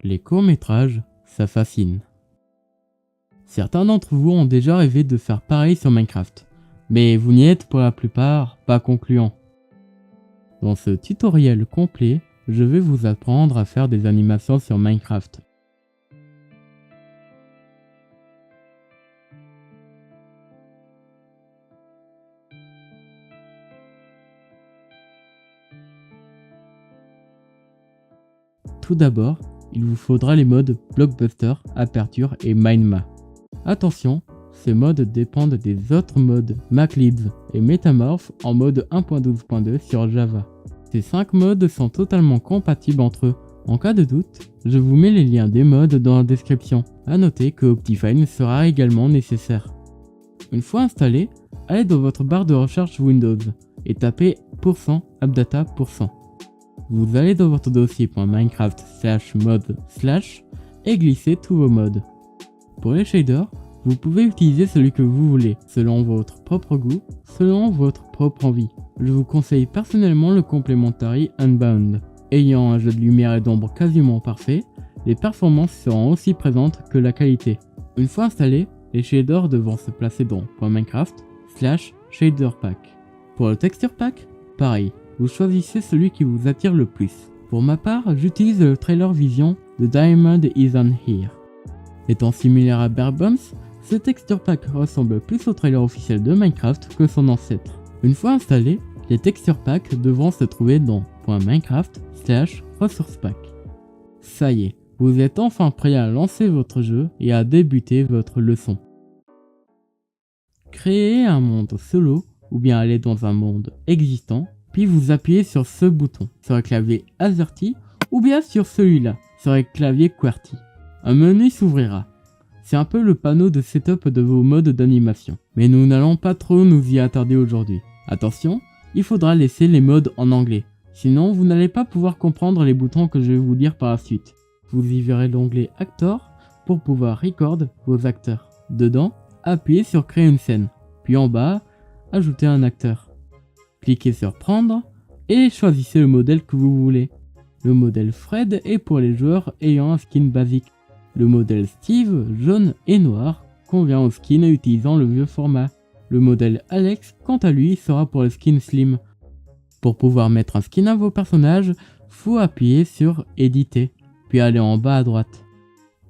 Les courts-métrages, ça fascine. Certains d'entre vous ont déjà rêvé de faire pareil sur Minecraft, mais vous n'y êtes pour la plupart pas concluant. Dans ce tutoriel complet, je vais vous apprendre à faire des animations sur Minecraft. Tout d'abord, il vous faudra les modes Blockbuster, Aperture et Minema. Attention, ces modes dépendent des autres modes Maclibs et Metamorph en mode 1.12.2 sur Java. Ces 5 modes sont totalement compatibles entre eux. En cas de doute, je vous mets les liens des modes dans la description. A noter que Optifine sera également nécessaire. Une fois installé, allez dans votre barre de recherche Windows et tapez %appdata%. Vous allez dans votre dossier .minecraft/mode/ et glissez tous vos modes. Pour les shaders, vous pouvez utiliser celui que vous voulez, selon votre propre goût, selon votre propre envie. Je vous conseille personnellement le Complementary Unbound. Ayant un jeu de lumière et d'ombre quasiment parfait, les performances seront aussi présentes que la qualité. Une fois installés, les shaders devront se placer dans .minecraft/shaderpack. Pour le texture pack, pareil. Vous choisissez celui qui vous attire le plus. Pour ma part, j'utilise le trailer vision de Diamond Isn't Here. Étant similaire à Bare Bones, ce texture pack ressemble plus au trailer officiel de Minecraft que son ancêtre. Une fois installé, les texture packs devront se trouver dans .minecraft/resourcepack. Ça y est, vous êtes enfin prêt à lancer votre jeu et à débuter votre leçon. Créez un monde solo ou bien aller dans un monde existant. Puis vous appuyez sur ce bouton, sur le clavier AZERTY ou bien sur celui-là, sur le clavier QWERTY. Un menu s'ouvrira. C'est un peu le panneau de setup de vos modes d'animation. Mais nous n'allons pas trop nous y attarder aujourd'hui. Attention, il faudra laisser les modes en anglais. Sinon, vous n'allez pas pouvoir comprendre les boutons que je vais vous dire par la suite. Vous y verrez l'onglet Actor pour pouvoir record vos acteurs. Dedans, appuyez sur Créer une scène. Puis en bas, ajoutez un acteur. Cliquez sur Prendre et choisissez le modèle que vous voulez. Le modèle Fred est pour les joueurs ayant un skin basique. Le modèle Steve, jaune et noir, convient au skin utilisant le vieux format. Le modèle Alex, quant à lui, sera pour le skin slim. Pour pouvoir mettre un skin à vos personnages, faut appuyer sur Éditer, puis aller en bas à droite.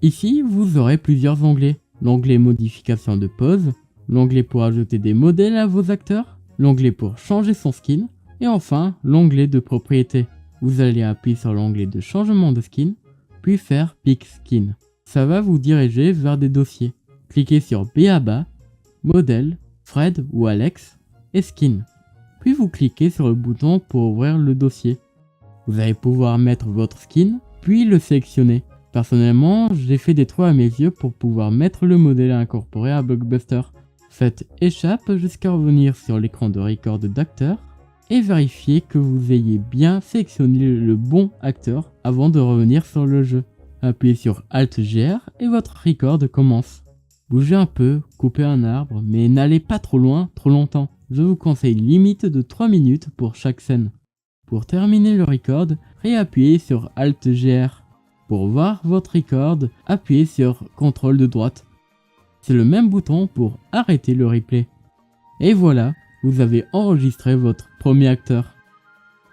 Ici, vous aurez plusieurs onglets. L'onglet Modification de pose, l'onglet pour ajouter des modèles à vos acteurs, l'onglet pour changer son skin, et enfin l'onglet de propriété. Vous allez appuyer sur l'onglet de changement de skin, puis faire Pick Skin. Ça va vous diriger vers des dossiers. Cliquez sur B à bas, Modèle, Fred ou Alex, et Skin. Puis vous cliquez sur le bouton pour ouvrir le dossier. Vous allez pouvoir mettre votre skin, puis le sélectionner. Personnellement, j'ai fait des trous à mes yeux pour pouvoir mettre le modèle incorporé à Blockbuster. Faites échappe jusqu'à revenir sur l'écran de record d'acteur et vérifiez que vous ayez bien sélectionné le bon acteur avant de revenir sur le jeu. Appuyez sur Alt-GR et votre record commence. Bougez un peu, coupez un arbre, mais n'allez pas trop loin, trop longtemps. Je vous conseille limite de 3 minutes pour chaque scène. Pour terminer le record, réappuyez sur Alt-GR. Pour voir votre record, appuyez sur CTRL de droite. C'est le même bouton pour arrêter le replay. Et voilà, vous avez enregistré votre premier acteur.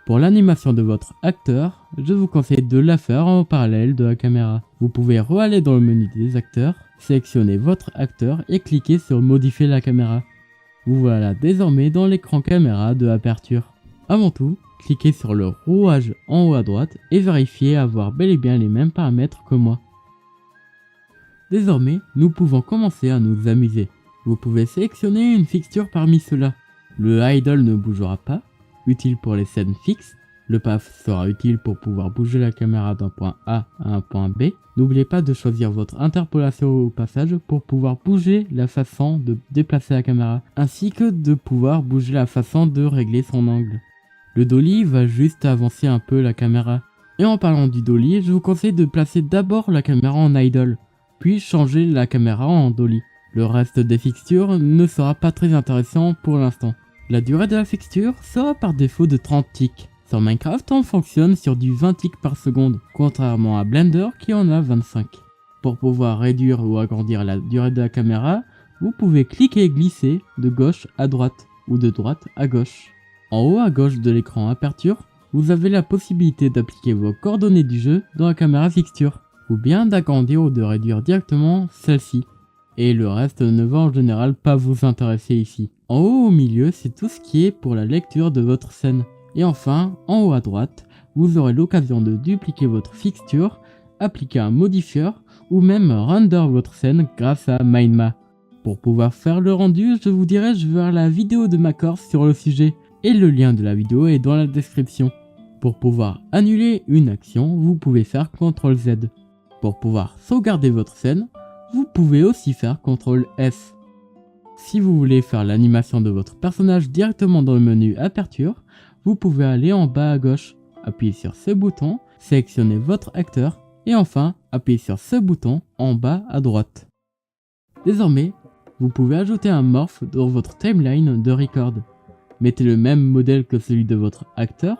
Pour l'animation de votre acteur, je vous conseille de la faire en parallèle de la caméra. Vous pouvez re-aller dans le menu des acteurs, sélectionner votre acteur et cliquer sur Modifier la caméra. Vous voilà désormais dans l'écran caméra de Aperture. Avant tout, cliquez sur le rouage en haut à droite et vérifiez avoir bel et bien les mêmes paramètres que moi. Désormais, nous pouvons commencer à nous amuser. Vous pouvez sélectionner une fixture parmi ceux-là. Le idle ne bougera pas, utile pour les scènes fixes. Le path sera utile pour pouvoir bouger la caméra d'un point A à un point B. N'oubliez pas de choisir votre interpolation au passage pour pouvoir bouger la façon de déplacer la caméra, ainsi que de pouvoir bouger la façon de régler son angle. Le dolly va juste avancer un peu la caméra. Et en parlant du dolly, je vous conseille de placer d'abord la caméra en idle, puis changer la caméra en dolly. Le reste des fixtures ne sera pas très intéressant pour l'instant. La durée de la fixture sera par défaut de 30 ticks. Sur Minecraft, on fonctionne sur du 20 ticks par seconde, contrairement à Blender qui en a 25. Pour pouvoir réduire ou agrandir la durée de la caméra, vous pouvez cliquer et glisser de gauche à droite ou de droite à gauche. En haut à gauche de l'écran aperture, vous avez la possibilité d'appliquer vos coordonnées du jeu dans la caméra fixture, ou bien d'agrandir ou de réduire directement celle-ci. Et le reste ne va en général pas vous intéresser ici. En haut au milieu, c'est tout ce qui est pour la lecture de votre scène. Et enfin, en haut à droite, vous aurez l'occasion de dupliquer votre fixture, appliquer un modifieur ou même render votre scène grâce à Minema. Pour pouvoir faire le rendu, je vous dirige vers la vidéo de ma course sur le sujet et le lien de la vidéo est dans la description. Pour pouvoir annuler une action, vous pouvez faire CTRL Z. Pour pouvoir sauvegarder votre scène, vous pouvez aussi faire CTRL S. Si vous voulez faire l'animation de votre personnage directement dans le menu aperture, vous pouvez aller en bas à gauche, appuyer sur ce bouton, sélectionner votre acteur et enfin appuyer sur ce bouton en bas à droite. Désormais, vous pouvez ajouter un morph dans votre timeline de record. Mettez le même modèle que celui de votre acteur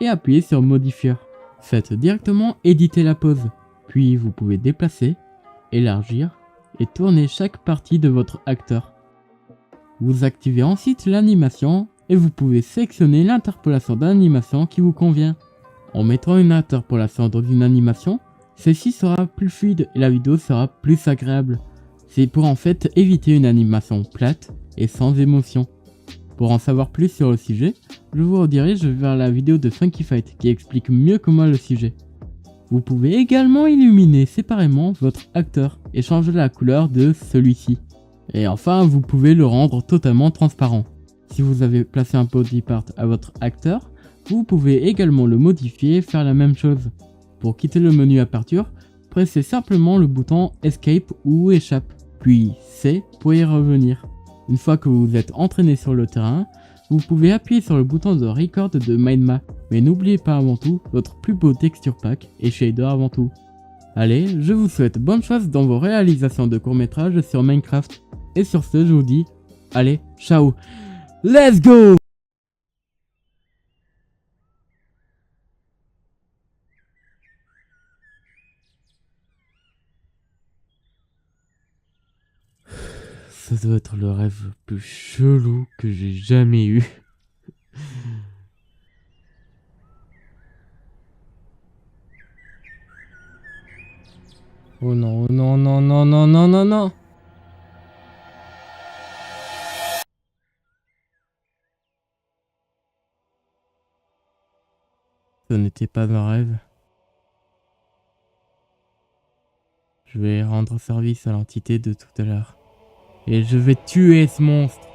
et appuyez sur modifieur. Faites directement éditer la pose, puis vous pouvez déplacer, élargir et tourner chaque partie de votre acteur. Vous activez ensuite l'animation et vous pouvez sélectionner l'interpolation d'animation qui vous convient. En mettant une interpolation dans une animation, celle-ci sera plus fluide et la vidéo sera plus agréable. C'est pour en fait éviter une animation plate et sans émotion. Pour en savoir plus sur le sujet, je vous redirige vers la vidéo de Funky Fight qui explique mieux que moi le sujet. Vous pouvez également illuminer séparément votre acteur et changer la couleur de celui-ci. Et enfin, vous pouvez le rendre totalement transparent. Si vous avez placé un body part à votre acteur, vous pouvez également le modifier et faire la même chose. Pour quitter le menu aperture, pressez simplement le bouton Escape ou Échappe, puis C pour y revenir. Une fois que vous êtes entraîné sur le terrain, vous pouvez appuyer sur le bouton de Record de Minema, mais n'oubliez pas avant tout votre plus beau texture pack et shader avant tout. Allez, je vous souhaite bonne chance dans vos réalisations de courts-métrages sur Minecraft. Et sur ce, je vous dis, allez, ciao, let's go! Ça doit être le rêve le plus chelou que j'ai jamais eu. Oh non, oh non, non, non, non, non, non, non. Ce n'était pas un rêve. Je vais rendre service à l'entité de tout à l'heure. Et je vais tuer ce monstre.